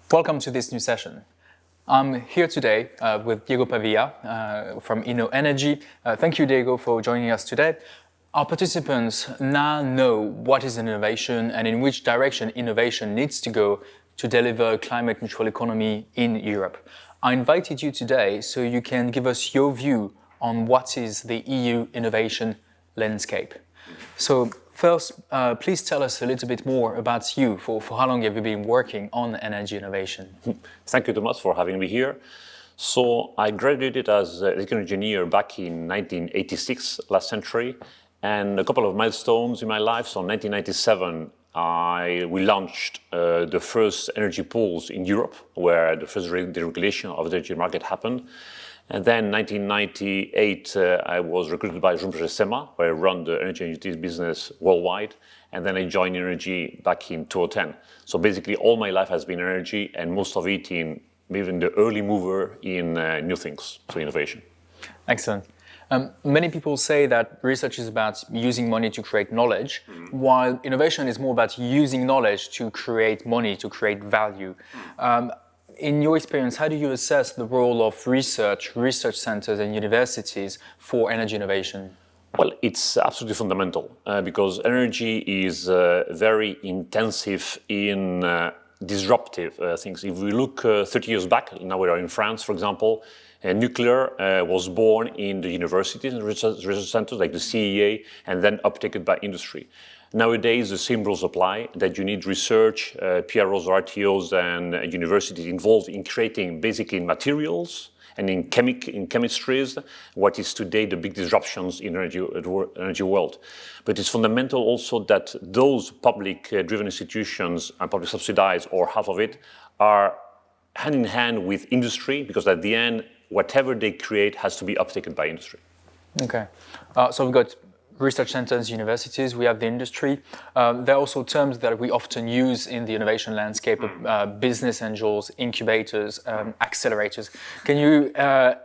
Welcome to this new session. I'm here today with Diego Pavia from InnoEnergy. Thank you, Diego, for joining us today. Our participants now know what is innovation and in which direction innovation needs to go to deliver a climate-neutral economy in Europe. I invited you today so you can give us your view on what is the EU innovation landscape. So first, please tell us a little bit more about you. For how long have you been working on energy innovation? Thank you, Thomas, for having me here. So I graduated as an electrical engineer back in 1986, last century, and a couple of milestones in my life. So in 1997, we launched the first energy pools in Europe, where the first deregulation of the energy market happened. And then in 1998, I was recruited by SEMA, where I run the energy and utilities business worldwide. And then I joined Energy back in 2010. So basically all my life has been energy, and most of it in being the early mover in new things, so innovation. Excellent. Many people say that research is about using money to create knowledge, while innovation is more about using knowledge to create money, to create value. In your experience, how do you assess the role of research centers and universities for energy innovation? Well, it's absolutely fundamental because energy is very intensive in disruptive things. If we look 30 years back, now we are in France, for example, nuclear was born in the universities and research centers like the CEA and then uptaken by industry. Nowadays, the same rules apply, that you need research, PROs or RTOs and universities involved in creating basically materials and in chemistries, what is today the big disruptions in energy world. But it's fundamental also that those public-driven institutions and public subsidized or half of it are hand in hand with industry, because at the end, whatever they create has to be uptaken by industry. Okay, so we've got research centers, universities, we have the industry. There are also terms that we often use in the innovation landscape, business angels, incubators, accelerators. Can you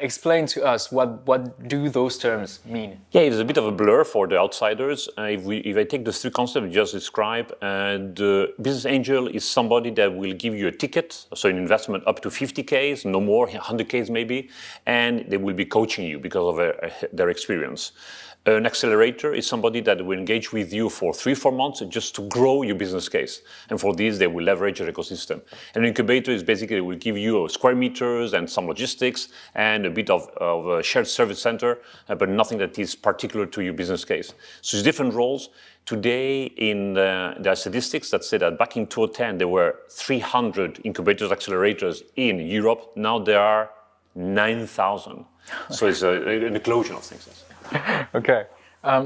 explain to us what do those terms mean? Yeah, it's a bit of a blur for the outsiders. If I take the three concepts you just described, the business angel is somebody that will give you a ticket, so an investment up to 50Ks, no more, 100Ks maybe, and they will be coaching you because of their experience. An accelerator is somebody that will engage with you for 3-4 months just to grow your business case. And for this, they will leverage your ecosystem. An incubator is basically will give you square meters and some logistics and a bit of a shared service center, but nothing that is particular to your business case. So it's different roles. Today, there are statistics that say that back in 2010, there were 300 incubators, accelerators in Europe. Now there are 9,000. So it's an explosion of things. Okay,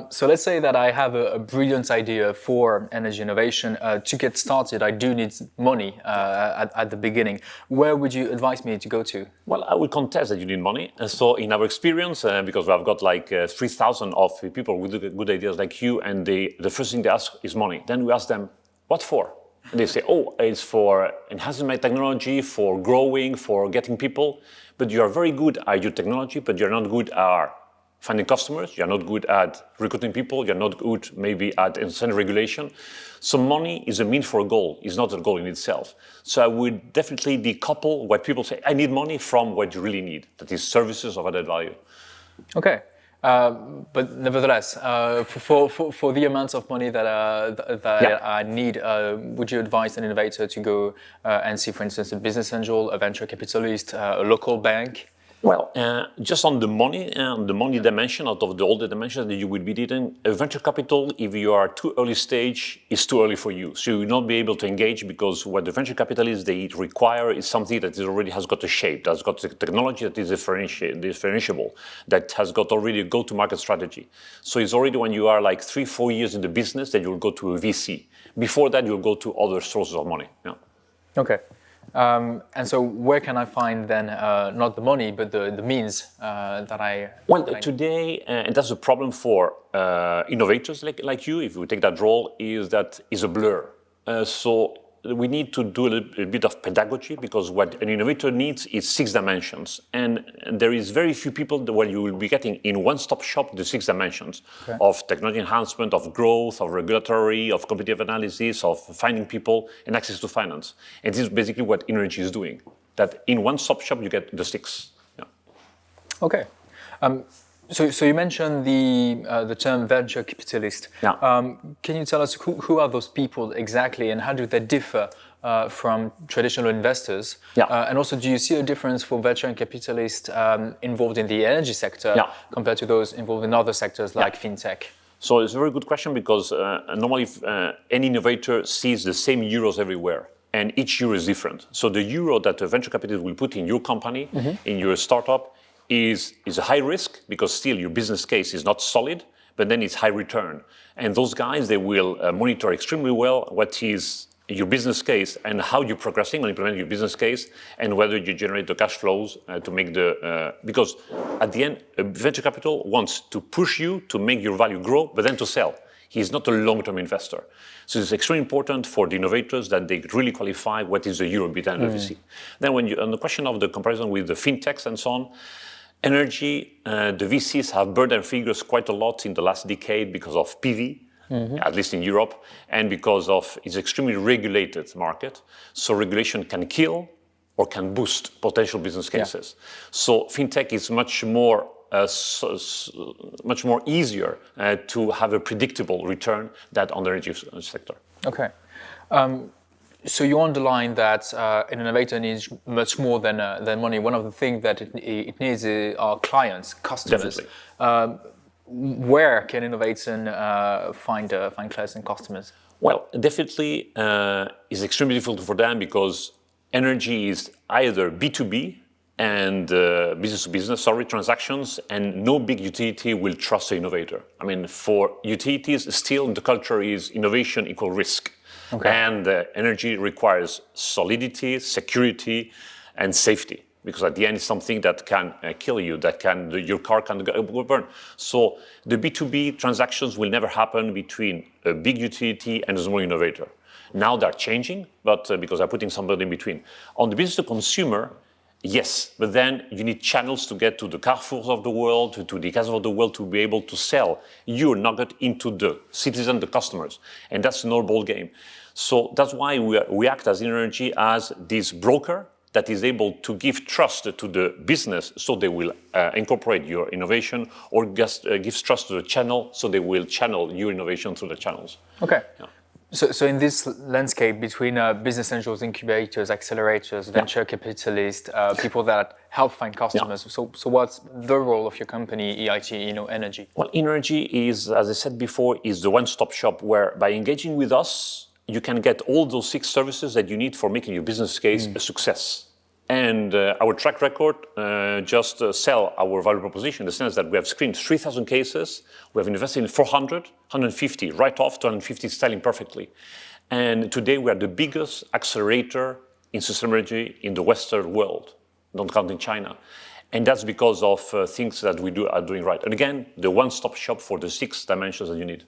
so let's say that I have a brilliant idea for energy innovation. To get started, I do need money at the beginning. Where would you advise me to go to? Well, I would contest that you need money. And so in our experience, because I've got like 3,000 of people with good ideas like you, and the first thing they ask is money. Then we ask them, what for? And they say, oh, it's for enhancing my technology, for growing, for getting people. But you are very good at your technology, but you're not good at finding customers, you're not good at recruiting people, you're not good maybe at incentive regulation. So money is a means for a goal, it's not a goal in itself. So I would definitely decouple what people say, I need money, from what you really need, that is services of added value. Okay, but nevertheless, for the amounts of money that I need, would you advise an innovator to go and see, for instance, a business angel, a venture capitalist, a local bank? Well, just on the money dimension, out of all the dimensions that you would be needing, venture capital, if you are too early stage, is too early for you. So you will not be able to engage, because what the venture capitalists they require is something that already has got a shape, that's got the technology that is differentiable, that has got already a go-to-market strategy. So it's already when you are like 3-4 years in the business that you'll go to a VC. Before that, you'll go to other sources of money. Yeah. Okay. And so where can I find then, not the money, but the means that I... Well, today, and that's a problem for innovators like you, if you take that role, is that is a blur. So we need to do a bit of pedagogy, because what an innovator needs is 6 dimensions. And there is very few people where you will be getting in one-stop shop the 6 dimensions of technology enhancement, of growth, of regulatory, of competitive analysis, of finding people, and access to finance. And this is basically what InnoEnergy is doing, that in one-stop shop you get the 6. Yeah. Okay. So you mentioned the term venture capitalist. Yeah. Can you tell us who are those people exactly, and how do they differ from traditional investors? Yeah. And also, do you see a difference for venture capitalists involved in the energy sector compared to those involved in other sectors like fintech? So it's a very good question, because normally any innovator sees the same euros everywhere, and each euro is different. So the euro that a venture capitalist will put in your company, in your startup, is a high risk, because still your business case is not solid, but then it's high return. And those guys, they will monitor extremely well what is your business case and how you're progressing on implementing your business case, and whether you generate the cash flows to make because at the end, venture capital wants to push you to make your value grow, but then to sell. He's not a long-term investor. So it's extremely important for the innovators that they really qualify what is the euro beta and VC. Then on the question of the comparison with the fintechs and so on, energy, the VCs have burned their fingers quite a lot in the last decade because of PV, at least in Europe, and because of its extremely regulated market. So regulation can kill or can boost potential business cases. So fintech is much more easier to have a predictable return than on the energy sector. Okay. So you underline that an innovator needs much more than money. One of the things that it needs are clients, customers. Definitely. Where can innovation find clients and customers? Well, definitely it's extremely difficult for them, because energy is either B2B and business-to-business, transactions, and no big utility will trust the innovator. I mean, for utilities, still the culture is innovation equal risk. Okay. And energy requires solidity, security, and safety, because at the end it's something that can kill you, your car can burn. So the B2B transactions will never happen between a big utility and a small innovator. Now they're changing, but because they're putting somebody in between. On the business to consumer, yes, but then you need channels to get to the Carrefours of the world, to the Casas of the world, to be able to sell your nugget into the citizen, the customers. And that's an old ball game. So that's why we act as InnoEnergy as this broker that is able to give trust to the business, so they will incorporate your innovation, or gives trust to the channel, so they will channel your innovation through the channels. Okay. Yeah. So in this landscape between business angels, incubators, accelerators, venture capitalists, people that help find customers, so what's the role of your company, EIT InnoEnergy? Well, InnoEnergy is, as I said before, is the one-stop shop where, by engaging with us, you can get all those 6 services that you need for making your business case a success. And our track record just sell our value proposition, in the sense that we have screened 3,000 cases, we have invested in 400, 150 right off, 250 selling perfectly. And today we are the biggest accelerator in sustainable energy in the Western world, not counting China. And that's because of things that we are doing right. And again, the one-stop shop for the 6 dimensions that you need.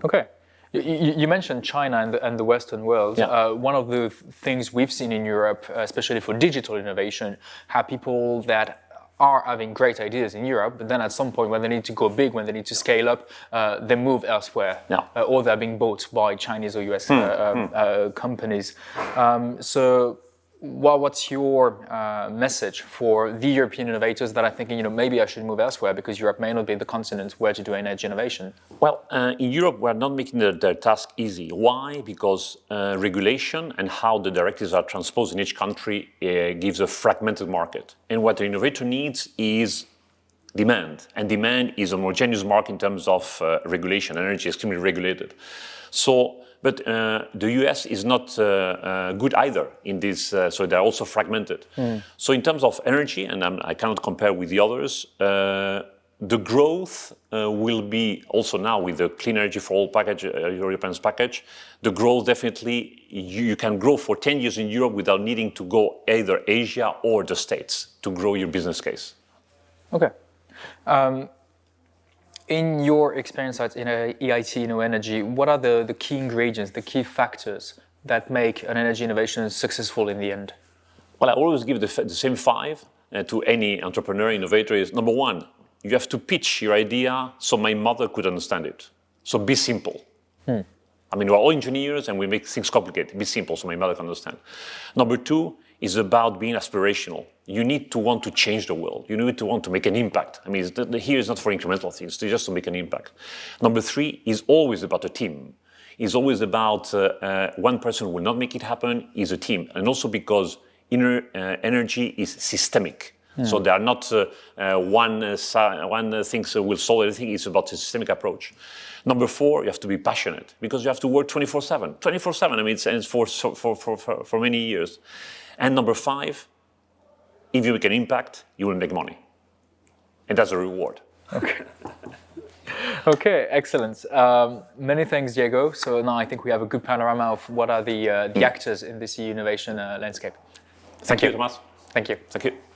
Okay. You mentioned China and the Western world. One of the things we've seen in Europe, especially for digital innovation, are people that are having great ideas in Europe, but then at some point when they need to go big, when they need to scale up, they move elsewhere, or they're being bought by Chinese or US companies. So what's your message for the European innovators that are thinking, maybe I should move elsewhere because Europe may not be the continent where to do energy innovation? Well, in Europe, we're not making their task easy. Why? Because regulation and how the directives are transposed in each country gives a fragmented market. And what the innovator needs is demand. And demand is a homogeneous market in terms of regulation. Energy is extremely regulated. But the US is not good either in this, so they're also fragmented. So in terms of energy, and I cannot compare with the others, the growth will be also now with the Clean Energy for All package, Europeans package, the growth definitely, you can grow for 10 years in Europe without needing to go either Asia or the States to grow your business case. Okay. In your experience at EIT InnoEnergy, what are the key ingredients, the key factors that make an energy innovation successful in the end? Well, I always give the same 5 to any entrepreneur, innovator is, number 1, you have to pitch your idea so my mother could understand it. So be simple. I mean, we're all engineers and we make things complicated. Be simple so my mother can understand. Number 2 is about being aspirational. You need to want to change the world. You need to want to make an impact. I mean, here is not for incremental things, it's just to make an impact. Number 3 is always about a team. It's always about one person will not make it happen, is a team. And also because energy is systemic. So there are not one thing will solve everything. It's about a systemic approach. Number 4, you have to be passionate because you have to work 24/7. 24/7. I mean, it's for many years. And number 5, if you make an impact, you will make money, and that's a reward. Okay. Okay, excellent. Many thanks, Diego. So now I think we have a good panorama of what are the actors in this innovation landscape. Thank you, Thomas. Thank you. Thank you.